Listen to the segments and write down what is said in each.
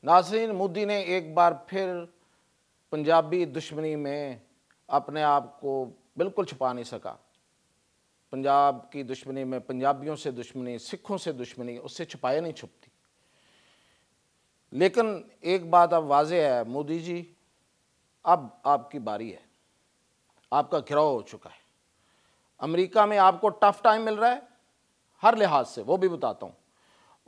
ناظرین، مودی نے ایک بار پھر پنجابی دشمنی میں اپنے آپ کو بالکل چھپا نہیں سکا۔ پنجاب کی دشمنی میں پنجابیوں سے دشمنی، سکھوں سے دشمنی اس سے چھپائے نہیں چھپتی۔ لیکن ایک بات اب واضح ہے، مودی جی اب آپ کی باری ہے، آپ کا گھراؤ ہو چکا ہے۔ امریکہ میں آپ کو ٹف ٹائم مل رہا ہے ہر لحاظ سے، وہ بھی بتاتا ہوں،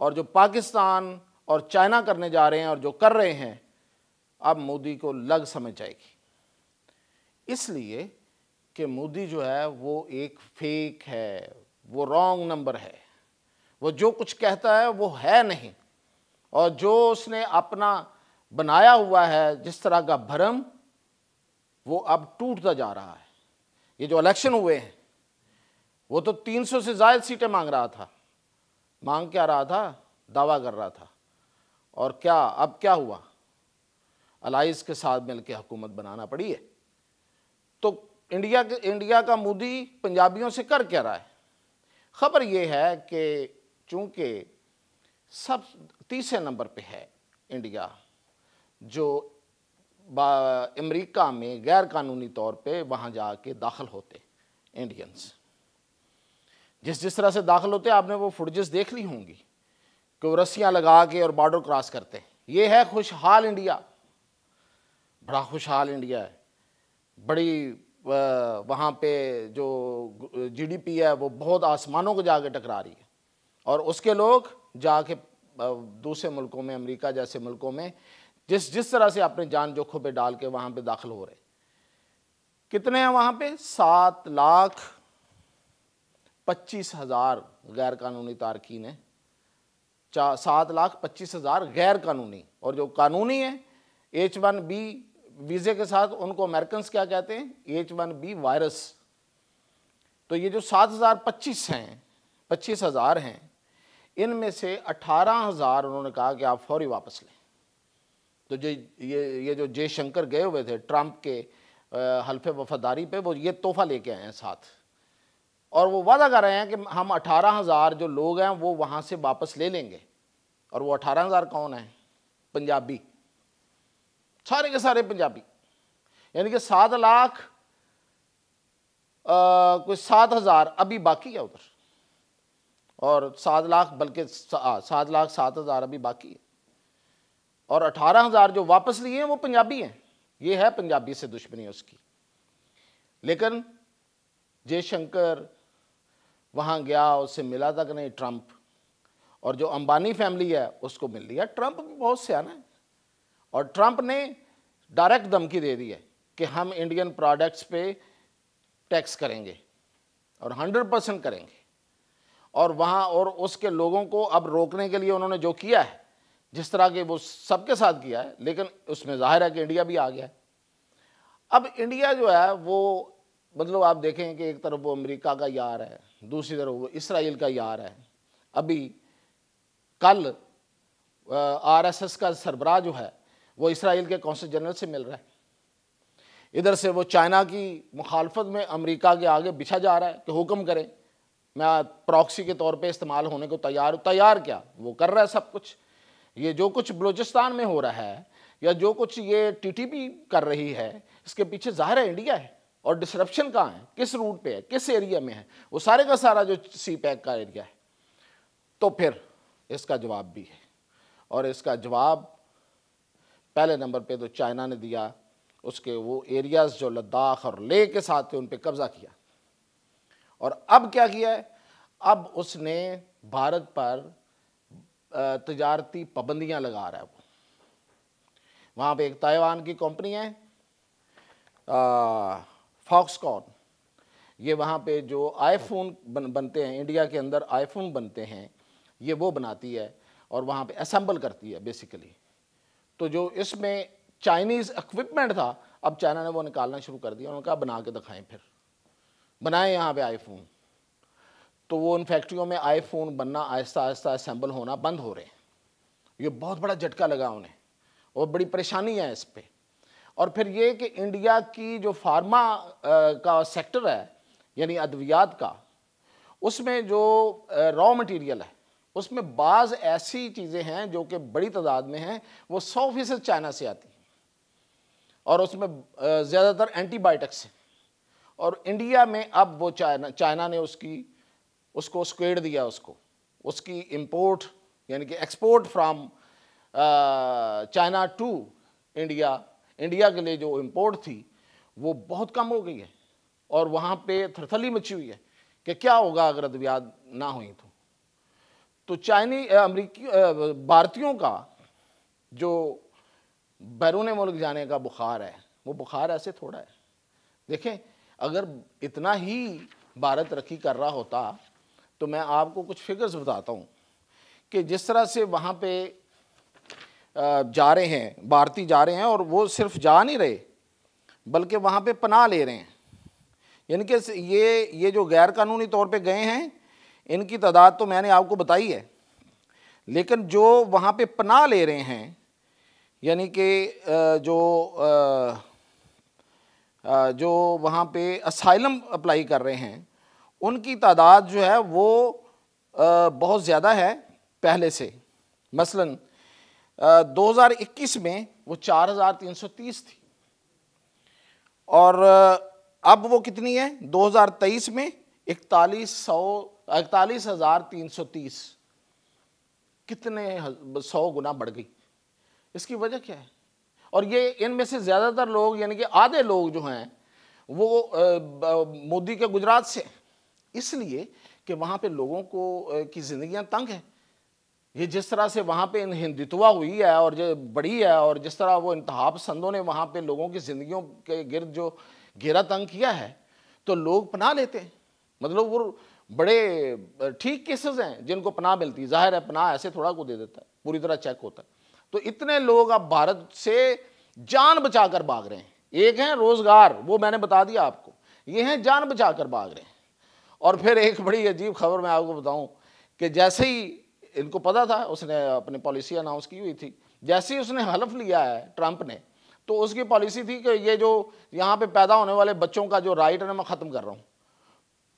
اور جو پاکستان اور چائنا کرنے جا رہے ہیں اور جو کر رہے ہیں، اب مودی کو لگ سمجھ جائے گی۔ اس لیے کہ مودی جو ہے وہ ایک فیک ہے، وہ رانگ نمبر ہے، وہ جو کچھ کہتا ہے وہ ہے نہیں، اور جو اس نے اپنا بنایا ہوا ہے جس طرح کا بھرم، وہ اب ٹوٹتا جا رہا ہے۔ یہ جو الیکشن ہوئے ہیں، وہ تو 300 سے زائد سیٹیں مانگ رہا تھا، مانگ کیا رہا تھا؟ دعویٰ کر رہا تھا، اور کیا اب کیا ہوا؟ الائز کے ساتھ مل کے حکومت بنانا پڑی ہے۔ تو انڈیا کا مودی پنجابیوں سے کر کیا رہا ہے؟ خبر یہ ہے کہ چونکہ سب تیسرے نمبر پہ ہے انڈیا، جو امریکہ میں غیر قانونی طور پہ وہاں جا کے داخل ہوتے انڈینز، جس طرح سے داخل ہوتے آپ نے وہ فوٹیجز دیکھ لی ہوں گی کہ وہ رسیاں لگا کے اور بارڈر کراس کرتے ہیں۔ یہ ہے خوشحال انڈیا، بڑا خوشحال انڈیا ہے، بڑی وہاں پہ جو جی ڈی پی ہے وہ بہت آسمانوں کو جا کے ٹکرا رہی ہے، اور اس کے لوگ جا کے دوسرے ملکوں میں، امریکہ جیسے ملکوں میں جس طرح سے اپنے جان جوکھوں پہ ڈال کے وہاں پہ داخل ہو رہے۔ کتنے ہیں وہاں پہ؟ 7,25,000 غیر قانونی تارکین ہیں، 7,25,000 غیر قانونی، اور جو قانونی ہیں H1B ویزے کے ساتھ، ان کو امریکنز کیا کہتے ہیں؟ H1B virus. تو یہ جو 25,000 ہیں، ان میں سے 18,000 انہوں نے کہا کہ آپ فوری واپس لیں۔ تو یہ جو جے شنکر گئے ہوئے تھے ٹرمپ کے حلف وفاداری پہ، وہ یہ تحفہ لے کے آئے ہیں ساتھ، اور وہ وعدہ کر رہے ہیں کہ ہم 18,000 جو لوگ ہیں وہ وہاں سے واپس لے لیں گے۔ اور وہ 18,000 کون ہیں؟ پنجابی، سارے کے سارے پنجابی، یعنی کہ 7,00,000 کوئی 7,000 ابھی باقی ہے ادھر، اور 7,00,000 بلکہ 7,00,000 7,000 ابھی باقی ہے، اور 18,000 جو واپس لیے ہیں وہ پنجابی ہیں۔ یہ ہے پنجابی سے دشمنی اس کی۔ لیکن جے شنکر وہاں گیا، اس سے ملا تک نہیں ٹرمپ، اور جو امبانی فیملی ہے اس کو مل لیا۔ ٹرمپ بھی بہت سیانا ہے، اور ٹرمپ نے ڈائریکٹ دھمکی دے دی ہے کہ ہم انڈین پروڈکٹس پہ ٹیکس کریں گے، اور 100% کریں گے، اور وہاں اور اس کے لوگوں کو اب روکنے کے لیے انہوں نے جو کیا ہے، جس طرح کہ وہ سب کے ساتھ کیا ہے، لیکن اس میں ظاہر ہے کہ انڈیا بھی آ گیا ہے۔ اب انڈیا جو ہے وہ مطلب آپ دیکھیں کہ ایک طرف وہ امریکہ کا یار ہے، دوسری طرف وہ اسرائیل کا یار ہے۔ ابھی کل RSS کا سربراہ جو ہے وہ اسرائیل کے قونصل جنرل سے مل رہا ہے۔ ادھر سے وہ چائنا کی مخالفت میں امریکہ کے آگے بچھا جا رہا ہے کہ حکم کریں، میں پراکسی کے طور پہ استعمال ہونے کو تیار ہوں۔ تیار کیا؟ وہ کر رہا ہے سب کچھ۔ یہ جو کچھ بلوچستان میں ہو رہا ہے، یا جو کچھ یہ TTP کر رہی ہے، اس کے پیچھے ظاہر ہے انڈیا ہے۔ اور ڈسرپشن کہاں ہے؟ کس روٹ پہ ہے؟ کس ایریا میں ہے؟ وہ سارے کا سارا جو سی پیک کا ایریا ہے۔ تو پھر اس کا جواب بھی ہے، اور اس کا جواب پہلے نمبر پہ تو چائنا نے دیا، اس کے وہ ایریاز جو لداخ اور لے کے ساتھ تھے ان پہ قبضہ کیا۔ اور اب کیا کیا ہے؟ اب اس نے بھارت پر تجارتی پابندیاں لگا رہا ہے۔ وہ وہاں پہ ایک تائیوان کی کمپنی ہے فاکس کون، یہ وہاں پہ جو آئی فون بنتے ہیں، انڈیا کے اندر آئی فون بنتے ہیں، یہ وہ بناتی ہے اور وہاں پہ اسمبل کرتی ہے بیسیکلی۔ تو جو اس میں چائنیز اکوپمنٹ تھا، اب چائنا نے وہ نکالنا شروع کر دیا۔ انہوں نے کہا بنا کے دکھائیں، پھر بنائیں یہاں پہ آئی فون۔ تو وہ ان فیکٹریوں میں آئی فون بننا آہستہ آہستہ اسمبل ہونا بند ہو رہے ہیں۔ یہ بہت بڑا جھٹکا لگا انہیں، اور بڑی پریشانی ہے اس پہ۔ اور پھر یہ کہ انڈیا کی جو فارما کا سیکٹر ہے، یعنی ادویات کا، اس میں جو را مٹیریل ہے اس میں بعض ایسی چیزیں ہیں جو کہ بڑی تعداد میں ہیں، وہ 100% چائنا سے آتی ہیں، اور اس میں زیادہ تر اینٹی بائیوٹکس ہیں، اور انڈیا میں اب وہ چائنا نے اس کو اسکویڈ دیا، اس کی امپورٹ یعنی کہ export from China to India کے لیے جو امپورٹ تھی وہ بہت کم ہو گئی ہے، اور وہاں پہ تھرتھلی مچی ہوئی ہے کہ کیا ہوگا اگر ادویات نہ ہوئیں تو امریکی بھارتیوں کا جو بیرون ملک جانے کا بخار ہے، وہ بخار ایسے تھوڑا ہے۔ دیکھیں، اگر اتنا ہی بھارت ترقی کر رہا ہوتا تو میں آپ کو کچھ فگرز بتاتا ہوں کہ جس طرح سے وہاں پہ جا رہے ہیں بھارتی، جا رہے ہیں، اور وہ صرف جا نہیں رہے بلکہ وہاں پہ پناہ لے رہے ہیں، یعنی کہ یہ جو غیر قانونی طور پہ گئے ہیں ان کی تعداد تو میں نے آپ کو بتائی ہے، لیکن جو وہاں پہ پناہ لے رہے ہیں یعنی کہ جو وہاں پہ اسائلم اپلائی کر رہے ہیں ان کی تعداد جو ہے وہ بہت زیادہ ہے پہلے سے۔ مثلا 2021 میں وہ 4330 تھی، اور اب وہ کتنی ہے 2023 میں 41,330، کتنے 100 گنا بڑھ گئی۔ اس کی وجہ کیا ہے؟ اور یہ ان میں سے زیادہ تر لوگ یعنی کہ آدھے لوگ جو ہیں وہ مودی کے گجرات سے، اس لیے کہ وہاں پہ لوگوں کی زندگیاں تنگ ہیں۔ یہ جس طرح سے وہاں پہ ہندتوا ہوئی ہے اور جو بڑھی ہے، اور جس طرح وہ انتہا پسندوں نے وہاں پہ لوگوں کی زندگیوں کے گرد جو گھیرا تنگ کیا ہے، تو لوگ پناہ لیتے ہیں۔ مطلب وہ بڑے ٹھیک کیسز ہیں جن کو پناہ ملتی، ظاہر ہے پناہ ایسے تھوڑا کو دے دیتا ہے، پوری طرح چیک ہوتا ہے۔ تو اتنے لوگ اب بھارت سے جان بچا کر بھاگ رہے ہیں۔ ایک ہیں روزگار، وہ میں نے بتا دیا آپ کو، یہ ہیں جان بچا کر بھاگ رہے ہیں۔ اور پھر ایک بڑی عجیب خبر میں آپ کو بتاؤں کہ جیسے ہی ان کو پتا تھا، اس نے اپنی پالیسی اناؤنس کی ہوئی تھی، جیسے ہی اس نے حلف لیا ہے ٹرمپ نے، تو اس کی پالیسی تھی کہ یہ جو یہاں پہ پیدا ہونے والے بچوں کا جو رائٹ ہے میں ختم کر رہا ہوں۔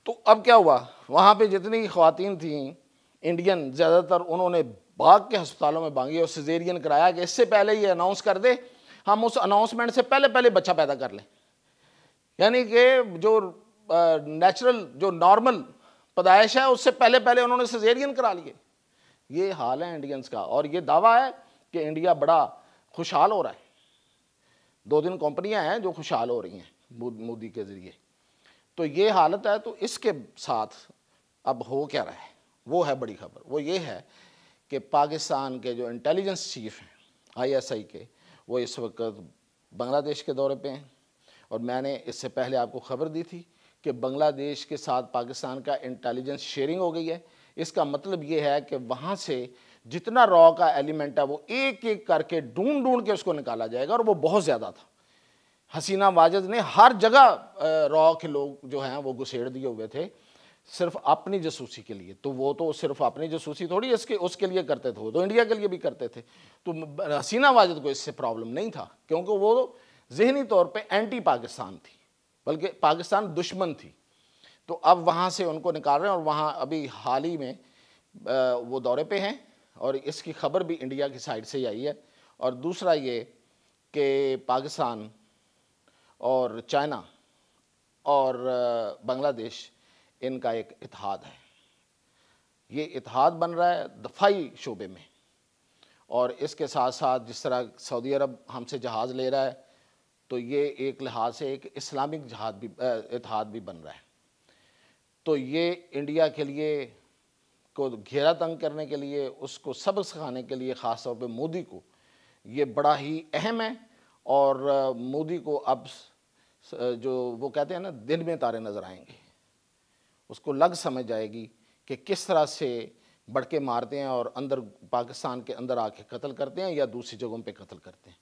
تو اب کیا ہوا، وہاں پہ جتنی خواتین تھیں انڈین، زیادہ تر انہوں نے بھاگ کے ہسپتالوں میں بھاگی اور سیزیرین کرایا کہ اس سے پہلے یہ اناؤنس کر دے، ہم اس اناؤنسمنٹ سے پہلے بچہ پیدا کر لیں۔ یعنی کہ جو نیچرل جو نارمل پیدائش ہے اس سے پہلے انہوں نے سیزیرین کرا لیے۔ یہ حال ہے انڈینز کا، اور یہ دعویٰ ہے کہ انڈیا بڑا خوشحال ہو رہا ہے۔ 2 کمپنیاں ہیں جو خوشحال ہو رہی ہیں مودی کے ذریعے۔ تو یہ حالت ہے، تو اس کے ساتھ اب ہو کیا رہا ہے، وہ ہے بڑی خبر۔ وہ یہ ہے کہ پاکستان کے جو انٹیلیجنس چیف ہیں ISI کے، وہ اس وقت بنگلہ دیش کے دورے پہ ہیں، اور میں نے اس سے پہلے آپ کو خبر دی تھی کہ بنگلہ دیش کے ساتھ پاکستان کا انٹیلیجنس شیئرنگ ہو گئی ہے۔ اس کا مطلب یہ ہے کہ وہاں سے جتنا را کا ایلیمنٹ ہے وہ ایک ایک کر کے ڈھونڈ کے اس کو نکالا جائے گا، اور وہ بہت زیادہ تھا۔ حسینہ واجد نے ہر جگہ را کے لوگ جو ہیں وہ گھسیڑ دیے ہوئے تھے صرف اپنی جاسوسی کے لیے۔ تو وہ تو صرف اپنی جاسوسی تھوڑی اس کے لیے کرتے تھے، وہ تو انڈیا کے لیے بھی کرتے تھے۔ تو حسینہ واجد کو اس سے پرابلم نہیں تھا، کیونکہ وہ ذہنی طور پہ اینٹی پاکستان تھی، بلکہ پاکستان دشمن تھی۔ تو اب وہاں سے ان کو نکال رہے ہیں، اور وہاں ابھی حال ہی میں وہ دورے پہ ہیں، اور اس کی خبر بھی انڈیا کی سائڈ سے ہی آئی ہے۔ اور دوسرا یہ کہ پاکستان اور چائنا اور بنگلہ دیش، ان کا ایک اتحاد ہے۔ یہ اتحاد بن رہا ہے دفاعی شعبے میں، اور اس کے ساتھ ساتھ جس طرح سعودی عرب ہم سے جہاز لے رہا ہے، تو یہ ایک لحاظ سے ایک اسلامک اتحاد بھی بن رہا ہے۔ تو یہ انڈیا کے لیے کو گھیرا تنگ کرنے کے لیے، اس کو سبق سکھانے کے لیے، خاص طور پہ مودی کو یہ بڑا ہی اہم ہے۔ اور مودی کو اب جو وہ کہتے ہیں نا دن میں تارے نظر آئیں گے، اس کو لگ سمجھ جائے گی کہ کس طرح سے بڑھ کے مارتے ہیں اور اندر پاکستان کے اندر آ کے قتل کرتے ہیں یا دوسری جگہوں پہ قتل کرتے ہیں۔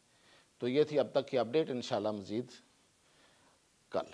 تو یہ تھی اب تک کی اپڈیٹ، انشاءاللہ مزید کل۔